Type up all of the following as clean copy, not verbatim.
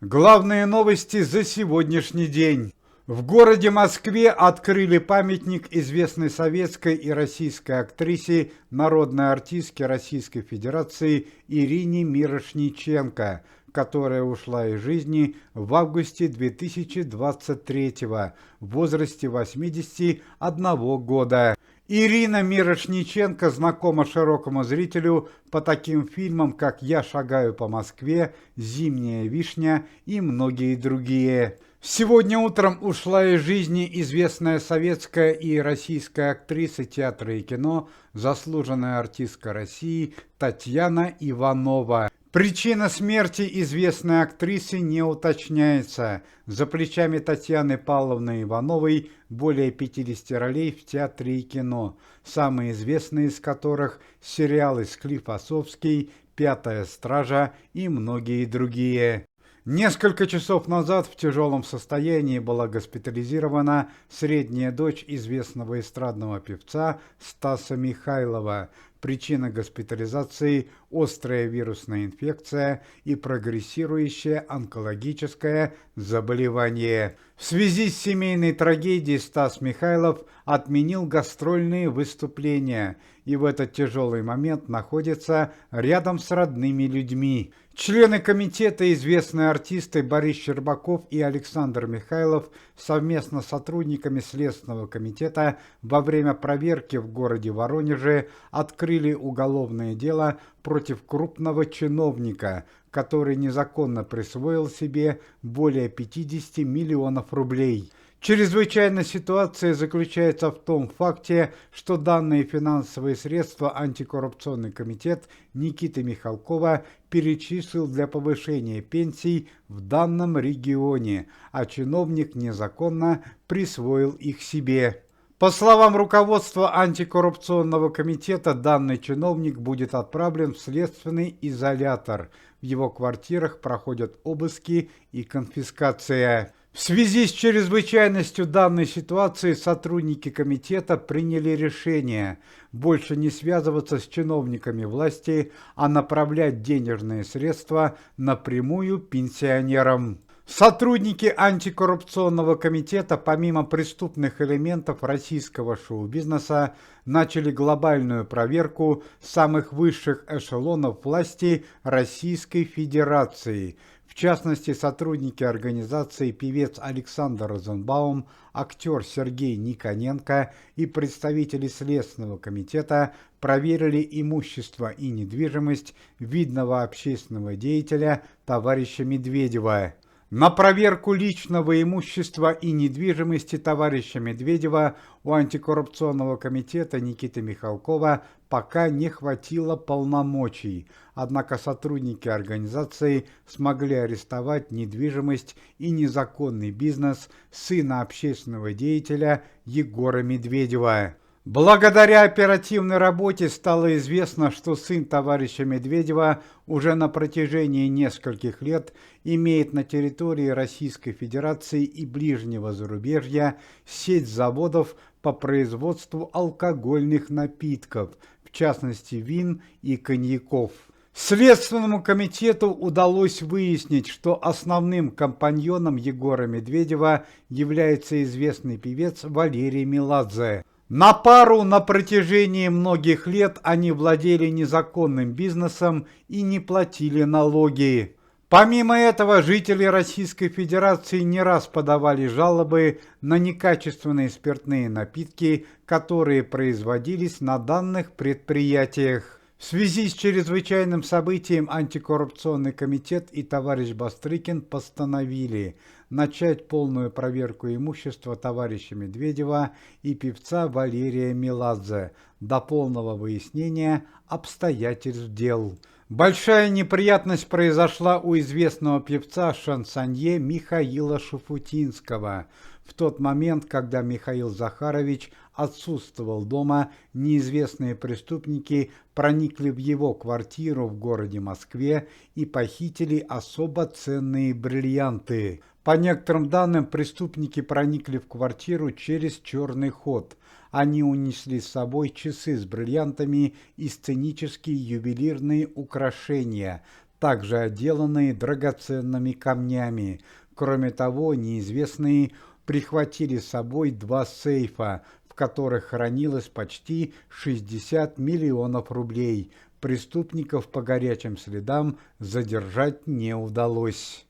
Главные новости за сегодняшний день. В городе Москве открыли памятник известной советской и российской актрисе, народной артистке Российской Федерации Ирине Мирошниченко, которая ушла из жизни в августе 2023 в возрасте 81 года. Ирина Мирошниченко знакома широкому зрителю по таким фильмам, как «Я шагаю по Москве», «Зимняя вишня» и многие другие. Сегодня утром ушла из жизни известная советская и российская актриса театра и кино, заслуженная артистка России Татьяна Иванова. Причина смерти известной актрисы не уточняется. За плечами Татьяны Павловны Ивановой более 50 ролей в театре и кино, самые известные из которых сериалы «Склифосовский», «Пятая стража» и многие другие. Несколько часов назад в тяжелом состоянии была госпитализирована средняя дочь известного эстрадного певца Стаса Михайлова. Причина госпитализации – острая вирусная инфекция и прогрессирующее онкологическое заболевание. В связи с семейной трагедией Стас Михайлов отменил гастрольные выступления и в этот тяжелый момент находится рядом с родными людьми. Члены комитета, известные артисты Борис Щербаков и Александр Михайлов, совместно с сотрудниками Следственного комитета во время проверки в городе Воронеже открыли уголовное дело против крупного чиновника, который незаконно присвоил себе более 50 миллионов рублей. Чрезвычайная ситуация заключается в том факте, что данные финансовые средства антикоррупционный комитет Никиты Михалкова перечислил для повышения пенсий в данном регионе, а чиновник незаконно присвоил их себе. По словам руководства антикоррупционного комитета, данный чиновник будет отправлен в следственный изолятор. В его квартирах проходят обыски и конфискация. В связи с чрезвычайностью данной ситуации сотрудники комитета приняли решение больше не связываться с чиновниками власти, а направлять денежные средства напрямую пенсионерам. Сотрудники антикоррупционного комитета, помимо преступных элементов российского шоу-бизнеса, начали глобальную проверку самых высших эшелонов власти Российской Федерации. В частности, сотрудники организации певец Александр Розенбаум, актер Сергей Никоненко и представители Следственного комитета проверили имущество и недвижимость видного общественного деятеля товарища Медведева. На проверку личного имущества и недвижимости товарища Медведева у антикоррупционного комитета Никиты Михалкова пока не хватило полномочий, однако сотрудники организации смогли арестовать недвижимость и незаконный бизнес сына общественного деятеля Егора Медведева. Благодаря оперативной работе стало известно, что сын товарища Медведева уже на протяжении нескольких лет имеет на территории Российской Федерации и ближнего зарубежья сеть заводов по производству алкогольных напитков, в частности вин и коньяков. Следственному комитету удалось выяснить, что основным компаньоном Егора Медведева является известный певец Валерий Меладзе. На пару на протяжении многих лет они владели незаконным бизнесом и не платили налоги. Помимо этого, жители Российской Федерации не раз подавали жалобы на некачественные спиртные напитки, которые производились на данных предприятиях. В связи с чрезвычайным событием антикоррупционный комитет и товарищ Бастрыкин постановили начать полную проверку имущества товарища Медведева и певца Валерия Меладзе до полного выяснения обстоятельств дел. Большая неприятность произошла у известного певца-шансонье Михаила Шуфутинского. В тот момент, когда Михаил Захарович отсутствовал дома, неизвестные преступники проникли в его квартиру в городе Москве и похитили особо ценные бриллианты. По некоторым данным, преступники проникли в квартиру через черный ход. Они унесли с собой часы с бриллиантами и сценические ювелирные украшения. также отделанные драгоценными камнями. Кроме того, неизвестные прихватили с собой 2 сейфа, в которых хранилось почти 60 миллионов рублей. Преступников по горячим следам задержать не удалось.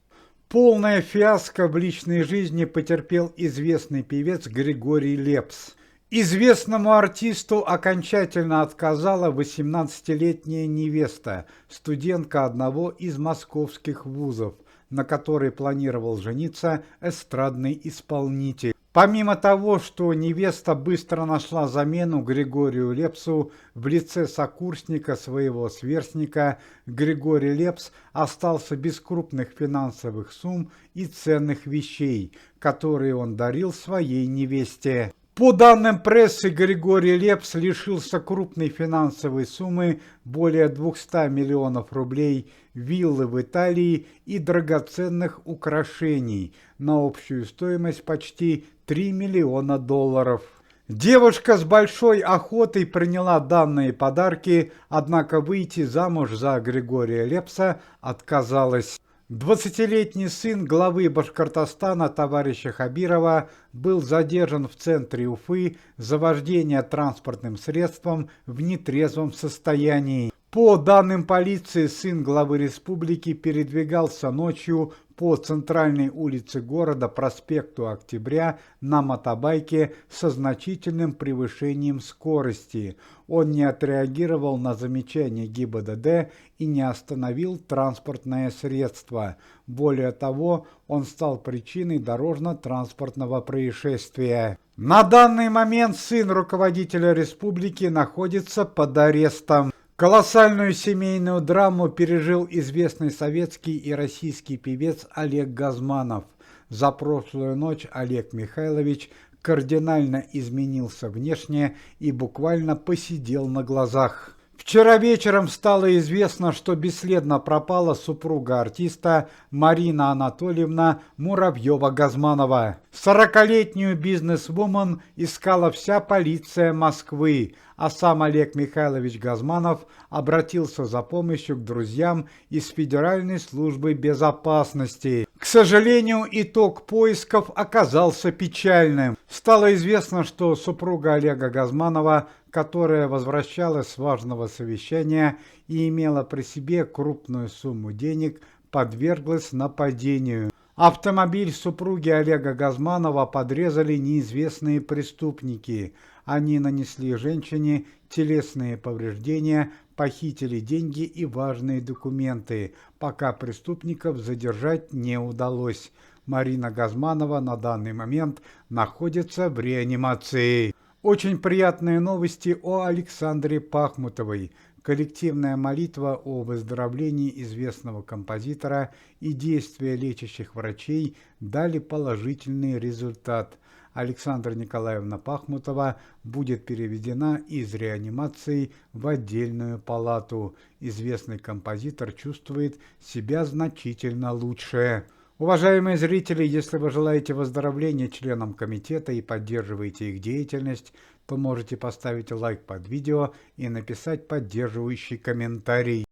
Полное фиаско в личной жизни потерпел известный певец Григорий Лепс. Известному артисту окончательно отказала 18-летняя невеста, студентка одного из московских вузов, на которой планировал жениться эстрадный исполнитель. Помимо того, что невеста быстро нашла замену Григорию Лепсу в лице сокурсника своего сверстника, Григорий Лепс остался без крупных финансовых сумм и ценных вещей, которые он дарил своей невесте. По данным прессы, Григорий Лепс лишился крупной финансовой суммы более 200 миллионов рублей, виллы в Италии и драгоценных украшений на общую стоимость почти 3 миллиона долларов. Девушка с большой охотой приняла данные подарки, однако выйти замуж за Григория Лепса отказалась. 20-летний сын главы Башкортостана товарища Хабирова был задержан в центре Уфы за вождение транспортным средством в нетрезвом состоянии. По данным полиции, сын главы республики передвигался ночью по центральной улице города, проспекту Октября, на мотобайке со значительным превышением скорости. Он не отреагировал на замечания ГИБДД и не остановил транспортное средство. Более того, он стал причиной дорожно-транспортного происшествия. На данный момент сын руководителя республики находится под арестом. Колоссальную семейную драму пережил известный советский и российский певец Олег Газманов. За прошлую ночь Олег Михайлович кардинально изменился внешне и буквально посидел на глазах. Вчера вечером стало известно, что бесследно пропала супруга артиста Марина Анатольевна Муравьева-Газманова. 40-летнюю бизнесвумен искала вся полиция Москвы, а сам Олег Михайлович Газманов обратился за помощью к друзьям из Федеральной службы безопасности. К сожалению, итог поисков оказался печальным. Стало известно, что супруга Олега Газманова, которая возвращалась с важного совещания и имела при себе крупную сумму денег, подверглась нападению. Автомобиль супруги Олега Газманова подрезали неизвестные преступники. Они нанесли женщине телесные повреждения, похитили деньги и важные документы, пока преступников задержать не удалось. Марина Газманова на данный момент находится в реанимации. Очень приятные новости о Александре Пахмутовой. Коллективная молитва о выздоровлении известного композитора и действия лечащих врачей дали положительный результат. Александра Николаевна Пахмутова будет переведена из реанимации в отдельную палату. Известный композитор чувствует себя значительно лучше. Уважаемые зрители, если вы желаете выздоровления членам комитета и поддерживаете их деятельность, то можете поставить лайк под видео и написать поддерживающий комментарий.